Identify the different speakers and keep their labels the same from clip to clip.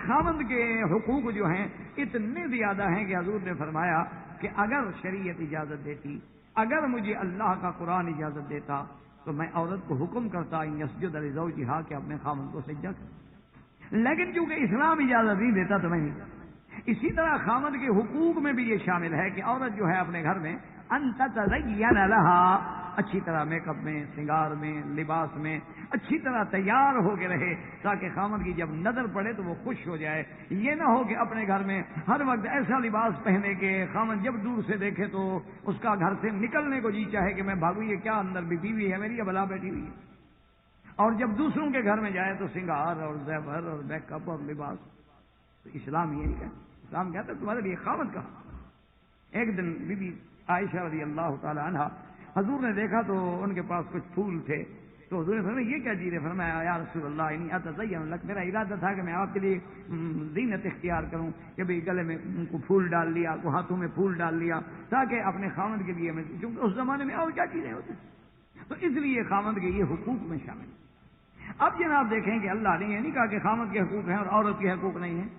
Speaker 1: خاوند کے حقوق جو ہیں اتنے زیادہ ہیں کہ حضور نے فرمایا کہ اگر شریعت اجازت دیتی، اگر مجھے اللہ کا قرآن اجازت دیتا تو میں عورت کو حکم کرتا یسجد لزوجہا کہ اپنے خاوند کو سجدہ کر، لیکن چونکہ اسلام اجازت نہیں دیتا تو میں نہیں کرتا۔ اسی طرح خاوند کے حقوق میں بھی یہ شامل ہے کہ عورت جو ہے اپنے گھر میں ان تتزین لہا، اچھی طرح میک اپ میں، سنگار میں، لباس میں اچھی طرح تیار ہو کے رہے تاکہ خاوند کی جب نظر پڑے تو وہ خوش ہو جائے۔ یہ نہ ہو کہ اپنے گھر میں ہر وقت ایسا لباس پہنے کہ خاوند جب دور سے دیکھے تو اس کا گھر سے نکلنے کو جی چاہے کہ میں بھاگوں، یہ کیا اندر بھی بیوی ہے میری یا بلا بیٹھی ہوئی ہے، اور جب دوسروں کے گھر میں جائے تو سنگار اور زیور اور میک اپ اور لباس۔ تو اسلام یہ نہیں کہتا، اسلام کہتا ہے تمہارے لیے خاوند کا۔ ایک دن بی بی عائشہ رضی اللہ تعالی عنہا حضور نے دیکھا تو ان کے پاس کچھ پھول تھے، تو حضور نے فرمایا یہ کیا چیز ہے؟ فرمایا یا رسول اللہ انی اتزین لک، میرا ارادہ تھا کہ میں آپ کے لیے زینت اختیار کروں کہ بھئی گلے میں کو پھول ڈال لیا، کو ہاتھوں میں پھول ڈال لیا تاکہ اپنے خاوند کے لیے میں، کیونکہ اس زمانے میں اور کیا چیزیں ہوتی، تو اس لیے خاوند کے یہ حقوق میں شامل۔ اب جناب دیکھیں کہ اللہ نے یہ نہیں کہا کہ خاوند کے حقوق ہیں اور عورت کے حقوق نہیں ہیں،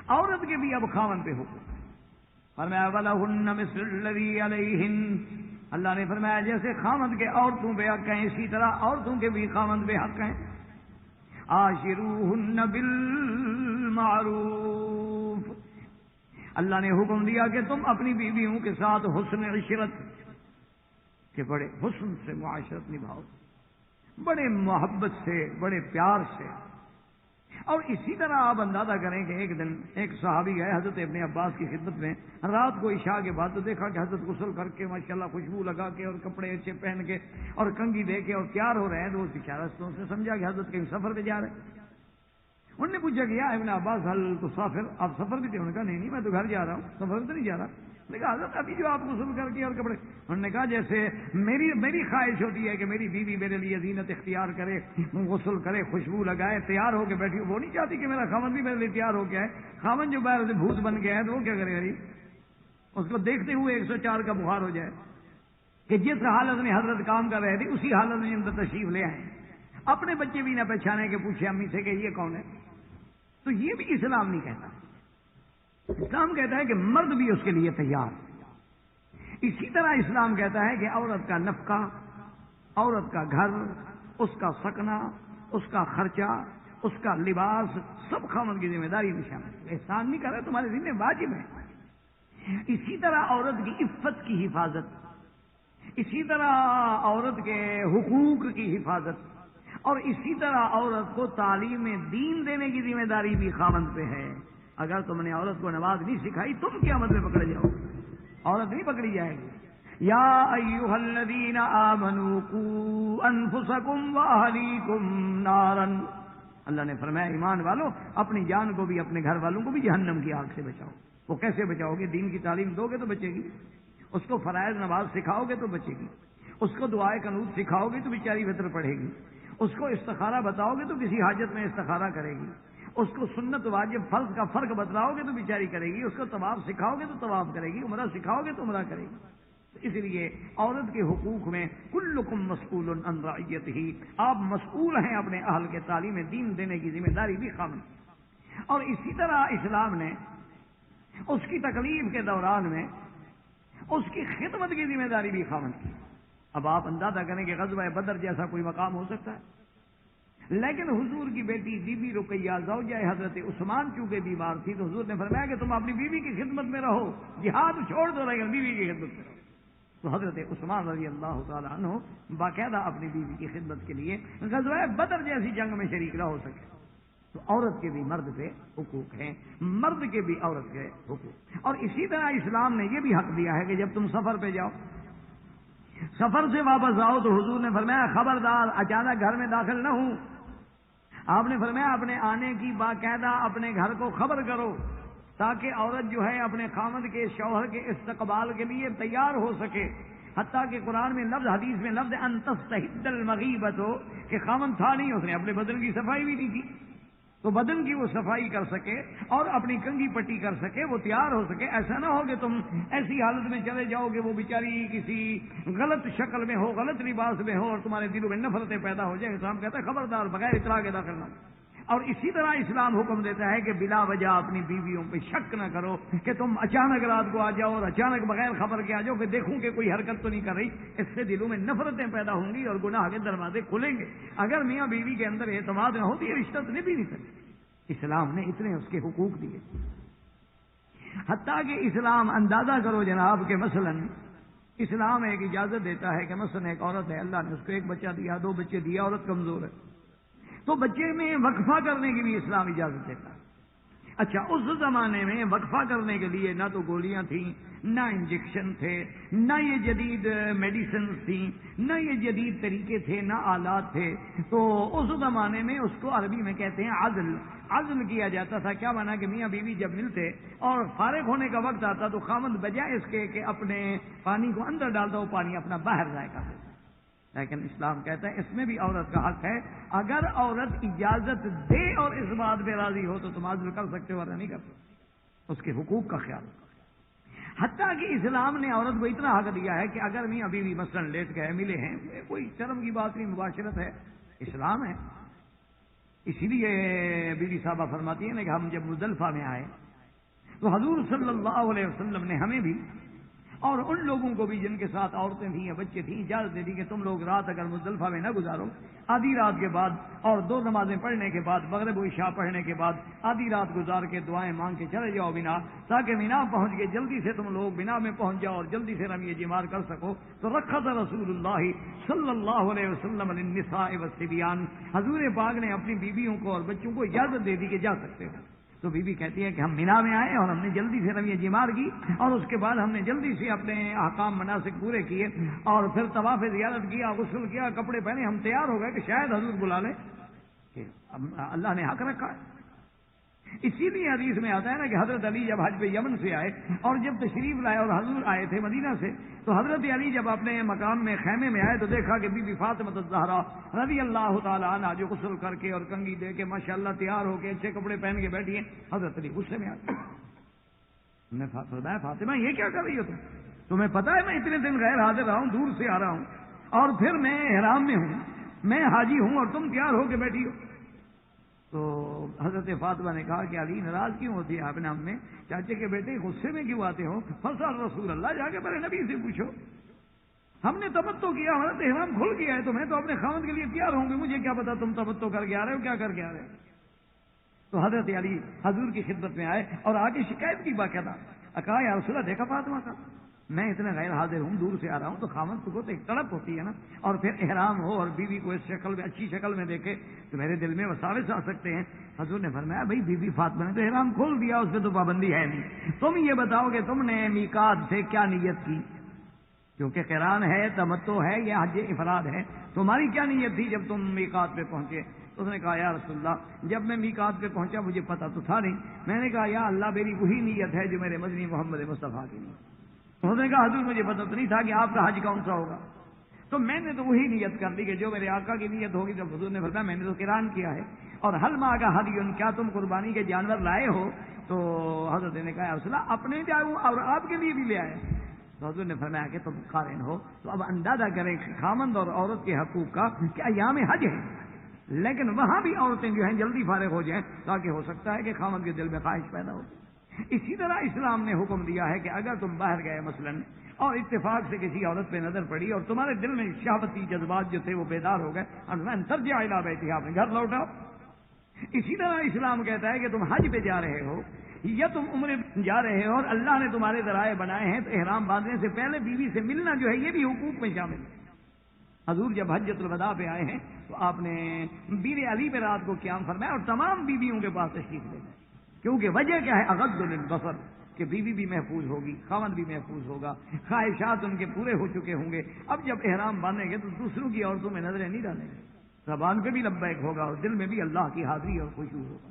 Speaker 1: عورت کے بھی اب خاوند پہ حقوق ہیں۔ فرمایا وَلَهُنَّ مِثْلُ الَّذِي عَلَيْهِنَّ، اللہ نے فرمایا جیسے خاوند کے عورتوں پہ حق ہیں اسی طرح عورتوں کے بھی خاوند پہ حق ہیں۔ عاشروہن بالمعروف، اللہ نے حکم دیا کہ تم اپنی بیویوں کے ساتھ حسن عشرت، کہ بڑے حسن سے معاشرت نبھاؤ، بڑے محبت سے، بڑے پیار سے۔ اور اسی طرح آپ اندازہ کریں کہ ایک دن ایک صحابی گئے حضرت ابن عباس کی خدمت میں رات کو عشاء کے بعد، تو دیکھا کہ حضرت غسل کر کے ماشاءاللہ خوشبو لگا کے اور کپڑے اچھے پہن کے اور کنگھی دے کے اور تیار ہو رہے ہیں، تو وہ بیچارہ تو سے سمجھا کہ حضرت کہیں سفر پہ جا رہے ہیں۔ انہوں نے پوچھا کہ یا ابن عباس حل تسافر، آپ سفر بھی تھے؟ انہوں نے کہا نہیں میں تو گھر جا رہا ہوں، سفر تو نہیں جا رہا۔ نے کہا حضرت ابھی جو آپ غسل کر کے اور کپڑے، انہوں نے کہا جیسے میری خواہش ہوتی ہے کہ میری بیوی میرے لیے زینت اختیار کرے، غسل کرے، خوشبو لگائے، تیار ہو کے بیٹھی، وہ نہیں چاہتی کہ میرا خاوند بھی میرے لیے تیار ہو گیا ہے۔ خاوند جو باہر سے بھوت بن گیا ہے تو وہ کیا کرے گا؟ اس کو دیکھتے ہوئے 104 کا بخار ہو جائے کہ جس حالت میں حضرت کام کر رہے تھے اسی حالت میں اندر تشریف لے آئے، اپنے بچے بھی نہ پہچانے کے پوچھے امی سے کہ یہ کون ہے۔ تو یہ بھی اسلام نہیں کہتا، اسلام کہتا ہے کہ مرد بھی اس کے لیے تیار۔ اسی طرح اسلام کہتا ہے کہ عورت کا نفقہ، عورت کا گھر، اس کا سکنا، اس کا خرچہ، اس کا لباس سب خاوند کی ذمہ داری میں شامل ہے۔ احسان نہیں کر رہے، تمہارے ذمہ واجب ہے۔ اسی طرح عورت کی عفت کی حفاظت، اسی طرح عورت کے حقوق کی حفاظت، اور اسی طرح عورت کو تعلیم دین دینے کی ذمہ داری بھی خاوند پہ ہے۔ اگر تم نے عورت کو نماز نہیں سکھائی تم قیامت میں پکڑے جاؤ، عورت نہیں پکڑی جائے گی۔ یا ایھا الذین آمنوا قوا انفسکم واہلیکم نارا، اللہ نے فرمایا ایمان والو اپنی جان کو بھی اپنے گھر والوں کو بھی جہنم کی آگ سے بچاؤ۔ وہ کیسے بچاؤ گے؟ دین کی تعلیم دو گے تو بچے گی، اس کو فرائض نماز سکھاؤ گے تو بچے گی، اس کو دعائے قنوت سکھاؤ گے تو بیچاری وطر پڑھے گی، اس کو استخارہ بتاؤ گے تو کسی حاجت میں استخارہ کرے گی، اس کو سنت واجب فرض کا فرق بتلاؤ گے تو بیچاری کرے گی، اس کو طواف سکھاؤ گے تو طواف کرے گی، عمرہ سکھاؤ گے تو عمرہ کرے گی۔ اس لیے عورت کے حقوق میں کلکم مسئول عن رعیتہ، آپ مسئول ہیں اپنے اہل کے تعلیم دین دینے کی ذمہ داری بھی خاوند۔ اور اسی طرح اسلام نے اس کی تکلیف کے دوران میں اس کی خدمت کی ذمہ داری بھی خاوند کی۔ اب آپ اندازہ کریں کہ غزوہ بدر جیسا کوئی مقام ہو سکتا ہے؟ لیکن حضور کی بیٹی بی بی رقیہ زوجہ حضرت عثمان چونکہ بیمار تھی تو حضور نے فرمایا کہ تم اپنی بیوی کی خدمت میں رہو، جہاد چھوڑ دو لیکن بیوی کی خدمت میں رہو۔ تو حضرت عثمان رضی اللہ تعالی عنہ باقاعدہ اپنی بیوی کی خدمت کے لیے غزوہ بدر جیسی جنگ میں شریک نہ ہو سکے۔ تو عورت کے بھی مرد پہ حقوق ہیں، مرد کے بھی عورت کے حقوق۔ اور اسی طرح اسلام نے یہ بھی حق دیا ہے کہ جب تم سفر پہ جاؤ، سفر سے واپس آؤ تو حضور نے فرمایا خبردار اچانک گھر میں داخل نہ ہوں۔ آپ نے فرمایا اپنے آنے کی باقاعدہ اپنے گھر کو خبر کرو تاکہ عورت جو ہے اپنے خاوند کے شوہر کے استقبال کے لیے تیار ہو سکے۔ حتیٰ کہ قرآن میں لفظ، حدیث میں لفظ ان تستحد المغیبۃ ہو کہ خاوند تھا نہیں، اس نے اپنے بدن کی صفائی بھی نہیں کی، تو بدن کی وہ صفائی کر سکے اور اپنی کنگھی پٹی کر سکے، وہ تیار ہو سکے۔ ایسا نہ ہو کہ تم ایسی حالت میں چلے جاؤ کہ وہ بیچاری کسی غلط شکل میں ہو، غلط لباس میں ہو اور تمہارے دلوں میں نفرتیں پیدا ہو جائیں۔ اسلام کہتا ہے خبردار بغیر اطلاع کے داخل نہ ہو۔ اور اسی طرح اسلام حکم دیتا ہے کہ بلا وجہ اپنی بیویوں پہ شک نہ کرو کہ تم اچانک رات کو آ جاؤ اور اچانک بغیر خبر کے آ جاؤ کہ دیکھوں کہ کوئی حرکت تو نہیں کر رہی. اس سے دلوں میں نفرتیں پیدا ہوں گی اور گناہ کے دروازے کھلیں گے. اگر میاں بیوی کے اندر اعتماد نہ ہو تو یہ رشتہ تو بھی نہیں سکتے. اسلام نے اتنے اس کے حقوق دیے. حتیٰ کہ اسلام اندازہ کرو جناب کہ مثلا اسلام ایک اجازت دیتا ہے کہ مثلا ایک عورت ہے, اللہ نے اس کو ایک بچہ دیا, 2 بچے دیا, عورت کمزور ہے, تو بچے میں وقفہ کرنے کی بھی اسلام اجازت دیتا ہے. اچھا, اس زمانے میں وقفہ کرنے کے لیے نہ تو گولیاں تھیں, نہ انجیکشن تھے, نہ یہ جدید میڈیسنز تھیں, نہ یہ جدید طریقے تھے, نہ آلات تھے. تو اس زمانے میں اس کو عربی میں کہتے ہیں عزل کیا جاتا تھا. کیا مانا کہ میاں بیوی جب ملتے اور فارغ ہونے کا وقت آتا تو خاوند بجائے اس کے کہ اپنے پانی کو اندر ڈالتا, وہ پانی اپنا باہر ضائع کر دیتا. لیکن اسلام کہتا ہے اس میں بھی عورت کا حق ہے. اگر عورت اجازت دے اور اس بات پہ راضی ہو تو تم عزل کر سکتے ہو, ورنہ نہیں کر سکتے. اس کے حقوق کا خیال. حتیٰ کہ اسلام نے عورت کو اتنا حق دیا ہے کہ اگر میاں بیوی مثلا لیٹ گئے, ملے ہیں, کوئی شرم کی بات نہیں, مباشرت ہے, اسلام ہے. اسی لیے بیوی صاحبہ فرماتی ہیں نا کہ ہم جب مزدلفہ میں آئے تو حضور صلی اللہ علیہ وسلم نے ہمیں بھی اور ان لوگوں کو بھی جن کے ساتھ عورتیں تھیں یا بچے تھیں اجازت دے دی کہ تم لوگ رات اگر مزدلفہ میں نہ گزارو, آدھی رات کے بعد اور 2 نمازیں پڑھنے کے بعد, مغرب و عشاء پڑھنے کے بعد آدھی رات گزار کے دعائیں مانگ کے چلے جاؤ مینا, تاکہ مینا پہنچ کے جلدی سے تم لوگ مینا میں پہنچ جاؤ اور جلدی سے رمی جمار کر سکو. تو رخص رسول اللہ صلی اللہ علیہ وسلم للنساء والصبیان, حضور پاک نے اپنی بیویوں کو اور بچوں کو اجازت دے دی کہ جا سکتے ہو. تو بی بی کہتی ہے کہ ہم مینا میں آئے اور ہم نے جلدی سے رمی جمار کی اور اس کے بعد ہم نے جلدی سے اپنے احکام مناسک پورے کیے اور پھر طواف زیارت کیا, غسل کیا, کپڑے پہنے, ہم تیار ہو گئے کہ شاید حضور بلا لیں کہ اللہ نے حق رکھا ہے. اسی لیے حدیث میں آتا ہے نا کہ حضرت علی جب حج پہ یمن سے آئے اور جب تشریف لائے اور حضور آئے تھے مدینہ سے, تو حضرت علی جب اپنے مقام میں خیمے میں آئے تو دیکھا کہ بی بی فاطمہ الزہرا رضی اللہ تعالیٰ عنہا جو غسل کر کے اور کنگھی دے کے ماشاءاللہ تیار ہو کے اچھے کپڑے پہن کے بیٹھی ہیں. حضرت علی غصے میں آ گئے. میں فرمایا فاطمہ یہ کیا کر رہی ہو تمہیں پتا ہے میں اتنے دن غیر حاضر رہا ہوں, دور سے آ رہا ہوں اور پھر میں احرام میں ہوں, میں حاجی ہوں اور تم تیار ہو کے بیٹھی ہو. تو حضرت فاطمہ نے کہا کہ علی ناراض کیوں ہوتی ہے آپ نے ہم میں, چاچے کے بیٹے غصے میں کیوں آتے ہو؟ فسأل رسول اللہ, جا کے میرے نبی سے پوچھو. ہم نے تمتع کیا, ہمارا تو احرام کھل گیا ہے, تو میں تو اپنے خاوند کے لیے تیار ہوں گی, مجھے کیا پتا تم تمتع کر کے آ رہے ہو, کیا کر کے آ رہے ہو. تو حضرت علی حضور کی خدمت میں آئے اور آگے شکایت کی باقاعدہ, کہا یا رسول اللہ دیکھا فاطمہ کا, میں اتنا غیر حاضر ہوں, دور سے آ رہا ہوں, تو خاوند کو تو ایک تڑپ ہوتی ہے نا, اور پھر احرام ہو اور بیوی کو اس شکل میں اچھی شکل میں دیکھے تو میرے دل میں وساوس آ سکتے ہیں. حضور نے فرمایا بھائی بی بی فاطمہ نے تو احرام کھول دیا, اس پہ تو پابندی ہے نہیں. تم یہ بتاؤ کہ تم نے میقات سے کیا نیت کی, کیونکہ قران ہے, تمتع ہے یا حج افراد ہے, تمہاری کیا نیت تھی جب تم میقات پہ پہنچے؟ اس نے کہا یا رسول اللہ جب میں میقات پہ پہنچا مجھے پتا تو تھا نہیں, میں نے کہا یا اللہ میری وہی نیت ہے جو میرے مدنی محمد مصطفیٰ کی نیت. انہوں نے کہا حضور مجھے پتا تو نہیں تھا کہ آپ کا حج کون سا ہوگا, تو میں نے تو وہی نیت کر لی کہ جو میرے آقا کی نیت ہوگی. جب حضور نے فرمایا میں نے تو قران کیا ہے, اور حل ماں کا حدیٌ, کیا تم قربانی کے جانور لائے ہو؟ تو حضرت نے کہا یا رسول اللہ اپنے جاؤں اور آپ کے لیے بھی لے آئے. تو حضور نے فرمایا کہ تم قارن ہو, تو اب اندازہ کریں خامند اور عورت کے حقوق کا کہ ایام حج ہے, لیکن وہاں بھی عورتیں جو ہیں جلدی فارغ ہو جائیں تاکہ ہو سکتا ہے کہ خامند کے دل میں خواہش پیدا ہو. اسی طرح اسلام نے حکم دیا ہے کہ اگر تم باہر گئے مثلا اور اتفاق سے کسی عورت پہ نظر پڑی اور تمہارے دل میں شہوتی جذبات جو تھے وہ بیدار ہو گئے, ترجع الی بیتھا, اپنے گھر لوٹاؤ. اسی طرح اسلام کہتا ہے کہ تم حج پہ جا رہے ہو یا تم عمرے جا رہے ہو اور اللہ نے تمہارے ذرائع بنائے ہیں, تو احرام باندھنے سے پہلے بیوی سے ملنا جو ہے یہ بھی حقوق میں شامل ہے. حضور جب حجۃ الوداع پہ آئے ہیں تو آپ نے بیر علی پہ رات کو قیام فرمایا اور تمام بیویوں کے پاس تشریف لے گئے, کیونکہ وجہ کیا ہے, اغض للبصر, کہ بیوی بھی محفوظ ہوگی, خاوند بھی محفوظ ہوگا, خواہشات ان کے پورے ہو چکے ہوں گے. اب جب احرام باندھیں گے تو دوسروں کی عورتوں میں نظریں نہیں ڈالیں گے, زبان پہ بھی لبیک ہوگا اور دل میں بھی اللہ کی حاضری اور خوشبو ہوگا.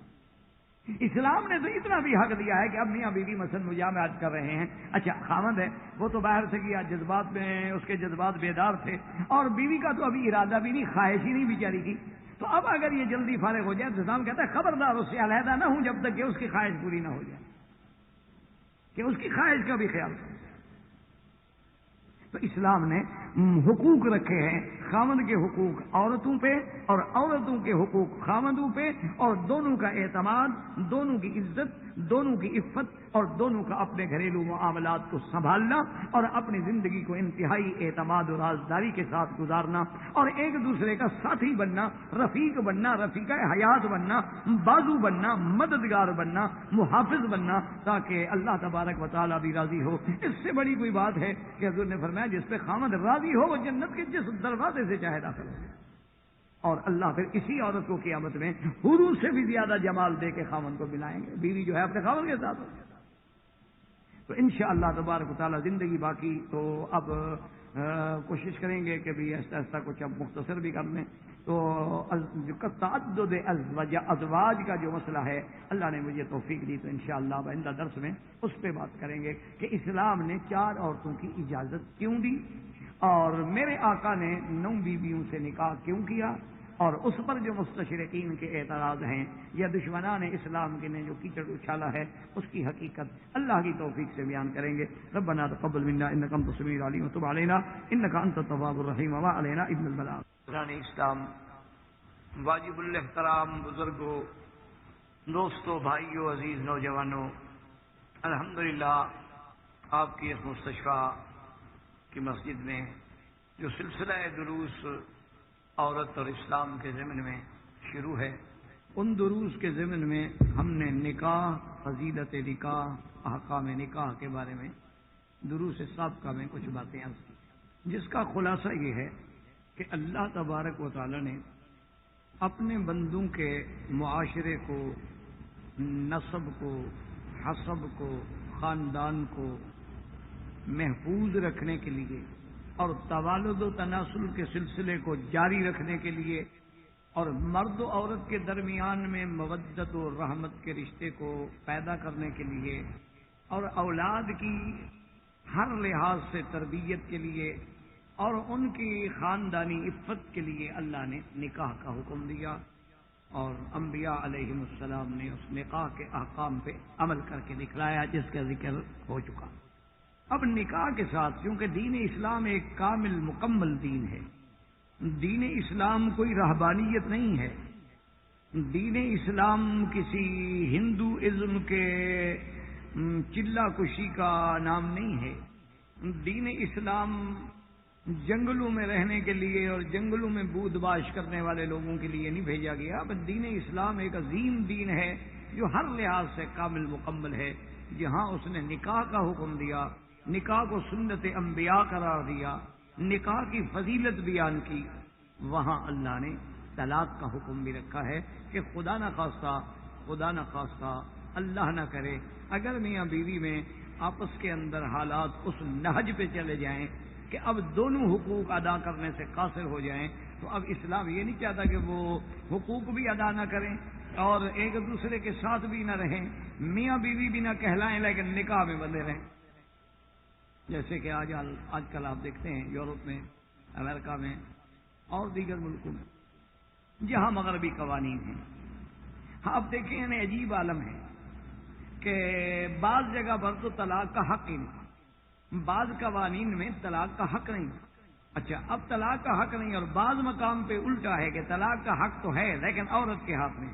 Speaker 1: اسلام نے تو اتنا بھی حق دیا ہے کہ اب میاں بیوی مثلا مجامعات کر رہے ہیں, اچھا خاوند ہے وہ تو باہر سے کیا, جذبات میں اس کے جذبات بیدار تھے, اور بیوی کا تو ابھی ارادہ بھی نہیں, خواہش ہی نہیں بیچاری کی. تو اب اگر یہ جلدی فارغ ہو جائے تو اسلام کہتا ہے خبردار اس سے علیحدہ نہ ہوں جب تک کہ اس کی خواہش پوری نہ ہو جائے, کہ اس کی خواہش کا بھی خیال کریں. تو اسلام نے حقوق رکھے ہیں, خاوند کے حقوق عورتوں پہ اور عورتوں کے حقوق خامندوں پہ، اور دونوں کا اعتماد، دونوں کی عزت، دونوں کی عفت، اور دونوں کا اپنے گھریلو معاملات کو سنبھالنا اور اپنی زندگی کو انتہائی اعتماد اور رازداری کے ساتھ گزارنا، اور ایک دوسرے کا ساتھی بننا، رفیق بننا، رفیق حیات بننا، بازو بننا، مددگار بننا، محافظ بننا، تاکہ اللہ تبارک و تعالیٰ بھی راضی ہو۔ اس سے بڑی کوئی بات ہے کہ حضور نے فرمایا جس پہ خامد راضی ہو وہ جنت کے جس دروازے سے چاہے داخل ہو، اور اللہ پھر اسی عورت کو قیامت میں حوروں سے بھی زیادہ جمال دے کے خامد کو ملائیں گے۔ بیوی جو ہے اپنے خامد کے ساتھ ہو، تو انشاءاللہ تبارک و تعالیٰ زندگی باقی تو اب کوشش کریں گے کہ بھی ایسا ایسا کچھ اب مختصر بھی کر لیں۔ تو تعدد ازواج کا جو مسئلہ ہے، اللہ نے مجھے توفیق دی تو انشاءاللہ آئندہ درس میں اس پہ بات کریں گے کہ اسلام نے 4 عورتوں کی اجازت کیوں دی، اور میرے آقا نے 9 بیویوں سے نکاح کیوں کیا، اور اس پر جو مستشرقین کے اعتراض ہیں یا دشمنان اسلام کے نے جو کیچڑ اچھالا ہے اس کی حقیقت اللہ کی توفیق سے بیان کریں گے۔ ربنا تقبل منا انک انت السمیع العلیم وتب علینا انک انت التواب الرحیم وما علینا الا البلاغ۔ اسلام، واجب الاحترام بزرگوں، دوستوں، بھائیوں، عزیز نوجوانوں، الحمدللہ آپ کی اس مستشفیٰ کی مسجد میں جو سلسلہ دروس عورت اور اسلام کے ضمن میں شروع ہے، ان دروس کے ضمن میں ہم نے نکاح، فضیلت نکاح، احکام نکاح کے بارے میں دروس سابقہ میں کچھ باتیں عرض کی، جس کا خلاصہ یہ ہے کہ اللہ تبارک و تعالی نے اپنے بندوں کے معاشرے کو، نسب کو، حسب کو، خاندان کو محفوظ رکھنے کے لیے اور توالد و تناسل کے سلسلے کو جاری رکھنے کے لیے اور مرد و عورت کے درمیان میں مودت و رحمت کے رشتے کو پیدا کرنے کے لیے اور اولاد کی ہر لحاظ سے تربیت کے لیے اور ان کی خاندانی عفت کے لیے اللہ نے نکاح کا حکم دیا، اور انبیاء علیہم السلام نے اس نکاح کے احکام پہ عمل کر کے دکھلایا جس کا ذکر ہو چکا۔ اب نکاح کے ساتھ، کیونکہ دین اسلام ایک کامل مکمل دین ہے، دین اسلام کوئی رہبانیت نہیں ہے، دین اسلام کسی ہندوازم کے چلہ کشی کا نام نہیں ہے، دین اسلام جنگلوں میں رہنے کے لیے اور جنگلوں میں بود باش کرنے والے لوگوں کے لیے نہیں بھیجا گیا، بس دین اسلام ایک عظیم دین ہے جو ہر لحاظ سے کامل مکمل ہے۔ جہاں اس نے نکاح کا حکم دیا، نکاح کو سنت انبیاء قرار دیا، نکاح کی فضیلت بیان کی، وہاں اللہ نے طلاق کا حکم بھی رکھا ہے کہ خدا نہ خواستہ اللہ نہ کرے اگر میاں بیوی میں آپس کے اندر حالات اس نہج پہ چلے جائیں کہ اب دونوں حقوق ادا کرنے سے قاصر ہو جائیں، تو اب اسلام یہ نہیں چاہتا کہ وہ حقوق بھی ادا نہ کریں اور ایک دوسرے کے ساتھ بھی نہ رہیں، میاں بیوی بھی نہ کہلائیں لیکن نکاح میں بندھے رہیں، جیسے کہ آج کل آپ دیکھتے ہیں یورپ میں، امریکہ میں اور دیگر ملکوں میں جہاں مغربی قوانین ہیں۔ ہاں اب دیکھیں یعنی عجیب عالم ہے کہ بعض جگہ پر تو طلاق کا حق ہی نہیں، بعض قوانین میں طلاق کا حق نہیں۔ اچھا، اب طلاق کا حق نہیں، اور بعض مقام پہ الٹا ہے کہ طلاق کا حق تو ہے لیکن عورت کے ہاتھ میں،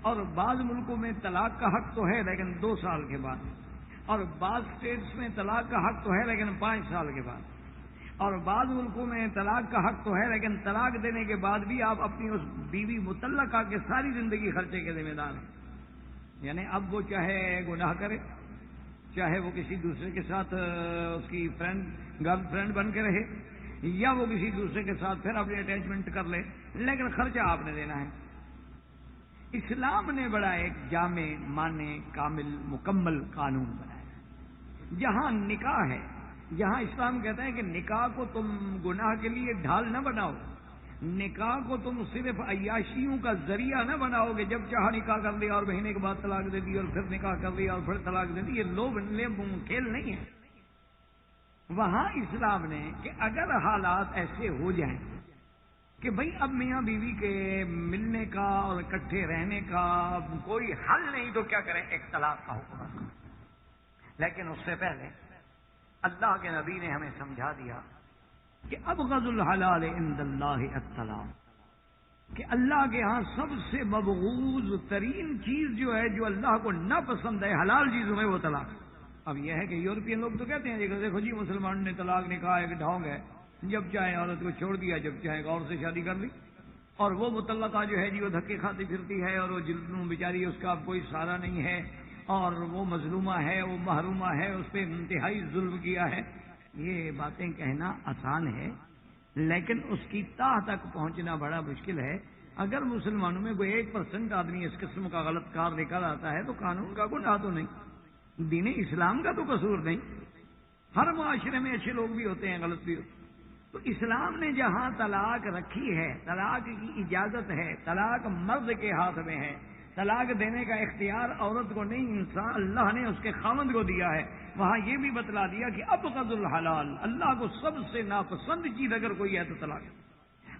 Speaker 1: اور بعض ملکوں میں طلاق کا حق تو ہے لیکن 2 سال کے بعد، اور بعض اسٹیٹس میں طلاق کا حق تو ہے لیکن 5 سال کے بعد، اور بعض ملکوں میں طلاق کا حق تو ہے لیکن طلاق دینے کے بعد بھی آپ اپنی اس بیوی مطلقہ کے ساری زندگی خرچے کے ذمہ دار ہیں۔ یعنی اب وہ چاہے گناہ کرے، چاہے وہ کسی دوسرے کے ساتھ اس کی گرل فرینڈ بن کے رہے، یا وہ کسی دوسرے کے ساتھ پھر اپنی اٹیچمنٹ کر لے، لیکن خرچہ آپ نے دینا ہے۔ اسلام نے بڑا ایک جامع، معنی، کامل، مکمل قانون بنایا۔ جہاں نکاح ہے، جہاں اسلام کہتا ہے کہ نکاح کو تم گناہ کے لیے ڈھال نہ بناؤ، نکاح کو تم صرف عیاشیوں کا ذریعہ نہ بناؤ کہ جب چاہا نکاح کر لیا اور مہینے کے بعد طلاق دے دی اور پھر نکاح کر لیا اور پھر طلاق دے دی، یہ لوب کھیل نہیں ہے۔ وہاں اسلام نے کہ اگر حالات ایسے ہو جائیں کہ بھئی اب میاں بیوی کے ملنے کا اور اکٹھے رہنے کا کوئی حل نہیں تو کیا کریں، ایک طلاق کا حکم رکھا۔ لیکن اس سے پہلے اللہ کے نبی نے ہمیں سمجھا دیا کہ ابغض الحلال عند اللہ الطلاق، کہ اللہ کے ہاں سب سے مبغوض ترین چیز جو ہے، جو اللہ کو ناپسند ہے حلال چیزوں میں، وہ طلاق۔ اب یہ ہے کہ یورپین لوگ تو کہتے ہیں دیکھو جی مسلمان نے طلاق نکاح ایک ڈھونگ ہے، جب چاہے عورت کو چھوڑ دیا، جب چاہے غور سے شادی کر لی، اور وہ مطلقہ جو ہے جی وہ دھکے کھاتی پھرتی ہے، اور وہ جلدوں بیچاری اس کا اب کوئی سہارا نہیں ہے، اور وہ مظلومہ ہے، وہ محرومہ ہے، اس پہ انتہائی ظلم کیا ہے۔ یہ باتیں کہنا آسان ہے، لیکن اس کی تہ تک پہنچنا بڑا مشکل ہے۔ اگر مسلمانوں میں کوئی 1% آدمی اس قسم کا غلط کار نکل آتا ہے تو قانون کا گناہ تو نہیں، دین اسلام کا تو قصور نہیں۔ ہر معاشرے میں اچھے لوگ بھی ہوتے ہیں، غلط بھی ہوتے ہیں۔ تو اسلام نے جہاں طلاق رکھی ہے، طلاق کی اجازت ہے، طلاق مرد کے ہاتھ میں ہے، طلاق دینے کا اختیار عورت کو نہیں، انسان اللہ نے اس کے خاوند کو دیا ہے، وہاں یہ بھی بتلا دیا کہ ابغض الحلال، اللہ کو سب سے ناپسند چیز اگر کوئی ہے تو طلاق۔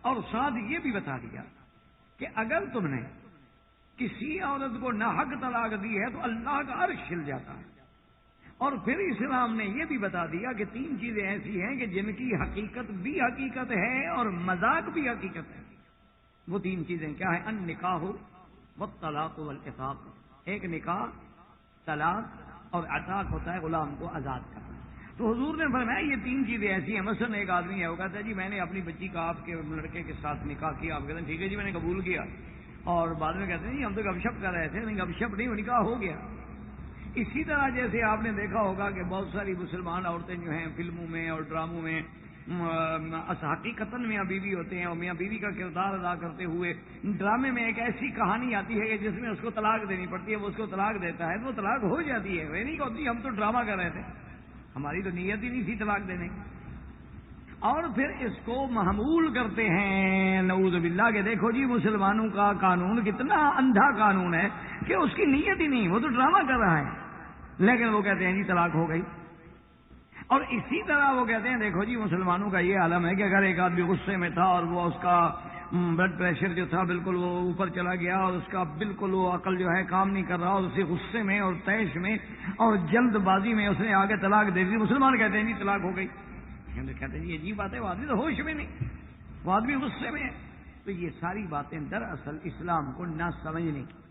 Speaker 1: اور ساتھ یہ بھی بتا دیا کہ اگر تم نے کسی عورت کو ناحق طلاق دی ہے تو اللہ کا عرش ہل جاتا ہے۔ اور پھر اسلام نے یہ بھی بتا دیا کہ 3 چیزیں ایسی ہیں کہ جن کی حقیقت بھی حقیقت ہے اور مذاق بھی حقیقت ہے۔ وہ 3 چیزیں کیا ہیں؟ النکاح والطلاق والعتاق۔ ایک نکاح، طلاق اور عتاق ہوتا ہے غلام کو آزاد کرنا۔ تو حضور نے فرمایا یہ 3 چیزیں ایسی ہیں، مثلا ایک آدمی ہے وہ کہتا ہے جی میں نے اپنی بچی کا آپ کے لڑکے کے ساتھ نکاح کیا، آپ کہتے ہیں ٹھیک ہے جی میں نے قبول کیا، اور بعد میں کہتے ہیں جی ہم تو گپ شپ کر رہے تھے، نہیں گپ شپ نہیں، وہ نکاح ہو گیا۔ اسی طرح جیسے آپ نے دیکھا ہوگا کہ بہت ساری مسلمان عورتیں جو ہیں فلموں میں اور ڈراموں میں حقیقتاً میاں بیوی ہوتے ہیں، اور میاں بیوی کا کردار ادا کرتے ہوئے ڈرامے میں ایک ایسی کہانی آتی ہے کہ جس میں اس کو طلاق دینی پڑتی ہے، وہ اس کو طلاق دیتا ہے تو وہ طلاق ہو جاتی ہے۔ وہ نہیں ہوتی ہم تو ڈرامہ کر رہے تھے، ہماری تو نیت ہی نہیں تھی طلاق دینے کی۔ اور پھر اس کو محمول کرتے ہیں نعوذ باللہ کہ دیکھو جی مسلمانوں کا قانون کتنا اندھا قانون ہے کہ اس کی نیت ہی نہیں، وہ تو ڈرامہ کر رہا ہے، لیکن وہ کہتے ہیں جی طلاق ہو گئی۔ اور اسی طرح وہ کہتے ہیں دیکھو جی مسلمانوں کا یہ عالم ہے کہ اگر ایک آدمی غصے میں تھا اور وہ اس کا بلڈ پریشر جو تھا بالکل وہ اوپر چلا گیا، اور اس کا بالکل وہ عقل جو ہے کام نہیں کر رہا، اور اسی غصے میں اور طیش میں اور جلد بازی میں اس نے آگے طلاق دے دی، مسلمان کہتے ہیں جی طلاق ہو گئی۔ کہتے ہیں جی عجیب بات ہے، وہ آدمی تو ہوش میں نہیں، وہ آدمی غصے میں ہے۔ تو یہ ساری باتیں دراصل اسلام کو نہ سمجھنے کی۔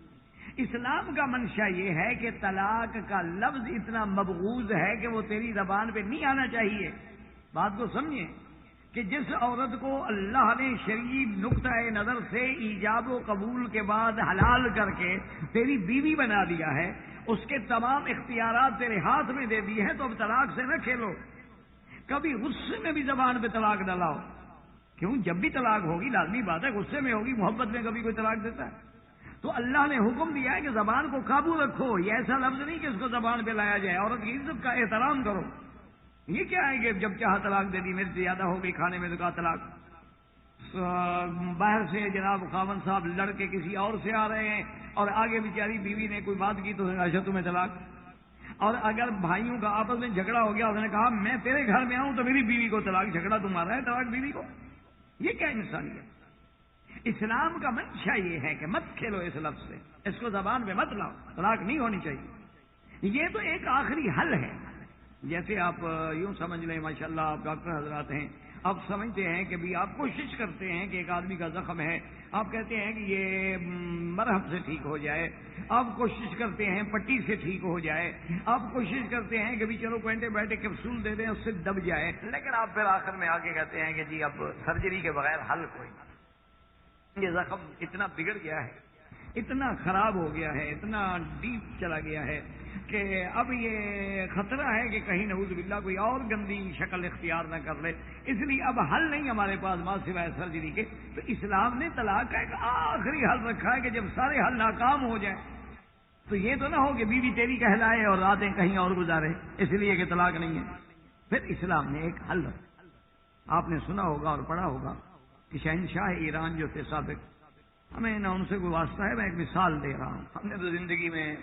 Speaker 1: اسلام کا منشا یہ ہے کہ طلاق کا لفظ اتنا مبغوض ہے کہ وہ تیری زبان پہ نہیں آنا چاہیے۔ بات کو سمجھیں کہ جس عورت کو اللہ نے شرعی نقطۂ نظر سے ایجاب و قبول کے بعد حلال کر کے تیری بیوی بنا دیا ہے، اس کے تمام اختیارات تیرے ہاتھ میں دے دیے ہیں، تو اب طلاق سے نہ کھیلو۔ کبھی غصے میں بھی زبان پہ طلاق نہ لاؤ، کیوں؟ جب بھی طلاق ہوگی لازمی بات ہے غصے میں ہوگی، محبت میں کبھی کوئی طلاق دیتا ہے؟ تو اللہ نے حکم دیا ہے کہ زبان کو قابو رکھو، یہ ایسا لفظ نہیں کہ اس کو زبان پہ لایا جائے، عورت کی عزت کا احترام کرو۔ یہ کیا ہے کہ جب چاہا طلاق دے دی، مرچ زیادہ ہو گئی کھانے میں تو کہا طلاق۔ باہر سے جناب خاوند صاحب لڑ کے کسی اور سے آ رہے ہیں اور آگے بیچاری بیوی نے کوئی بات کی تو اچھا تمہیں طلاق۔ اور اگر بھائیوں کا آپس میں جھگڑا ہو گیا، انہوں نے کہا میں تیرے گھر میں آؤں تو میری بیوی کو طلاق، جھگڑا تمہارا ہے طلاق بیوی کو، یہ کیا انسانیت؟ اسلام کا منشا یہ ہے کہ مت کھیلو اس لفظ سے، اس کو زبان پہ مت لاؤ، طلاق نہیں ہونی چاہیے۔ یہ تو ایک آخری حل ہے۔ جیسے آپ یوں سمجھ لیں ماشاءاللہ آپ ڈاکٹر حضرات ہیں، آپ سمجھتے ہیں کہ بھی آپ کوشش کرتے ہیں کہ ایک آدمی کا زخم ہے، آپ کہتے ہیں کہ یہ مرہم سے ٹھیک ہو جائے، آپ کوشش کرتے ہیں پٹی سے ٹھیک ہو جائے، آپ کوشش کرتے ہیں کہ بھی چلو کوئی اینٹی بایوٹک کیپسول دے دیں اس سے دب جائے، لیکن آپ پھر آخر میں آگے کہتے ہیں کہ جی اب سرجری کے بغیر حل کوئی نہیں۔ یہ زخم اتنا بگڑ گیا ہے، اتنا خراب ہو گیا ہے، اتنا ڈیپ چلا گیا ہے کہ اب یہ خطرہ ہے کہ کہیں نعوذ باللہ کوئی اور گندی شکل اختیار نہ کر لے، اس لیے اب حل نہیں ہمارے پاس ماں سوائے سرجری کے۔ تو اسلام نے طلاق کا ایک آخری حل رکھا ہے کہ جب سارے حل ناکام ہو جائیں تو یہ تو نہ ہو کہ بیوی تیری کہلائے اور راتیں کہیں اور گزارے اس لیے کہ طلاق نہیں ہے۔ پھر اسلام نے ایک حل رکھا، آپ نے سنا ہوگا اور پڑھا ہوگا کہ شہنشاہ ایران جو تھے سابق، ہمیں نہ ان سے کوئی واسطہ ہے، میں ایک مثال دے رہا ہوں، ہم نے تو زندگی میں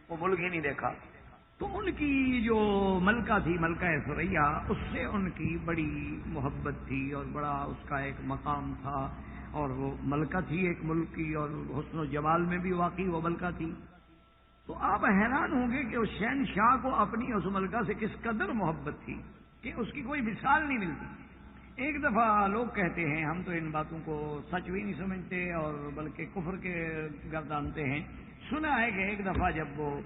Speaker 1: وہ ملک ہی نہیں دیکھا، تو ان کی جو ملکہ تھی ملکہ ثریا، اس سے ان کی بڑی محبت تھی اور بڑا اس کا ایک مقام تھا، اور وہ ملکہ تھی ایک ملک کی، اور حسن و جمال میں بھی واقعی وہ ملکہ تھی۔ تو آپ حیران ہوں گے کہ اس شہنشاہ کو اپنی اس ملکہ سے کس قدر محبت تھی کہ اس کی کوئی مثال نہیں ملتی۔ ایک دفعہ لوگ کہتے ہیں ہم تو ان باتوں کو سچ بھی نہیں سمجھتے اور بلکہ کفر کے گردانتے ہیں. سنا ہے کہ ایک دفعہ جب وہ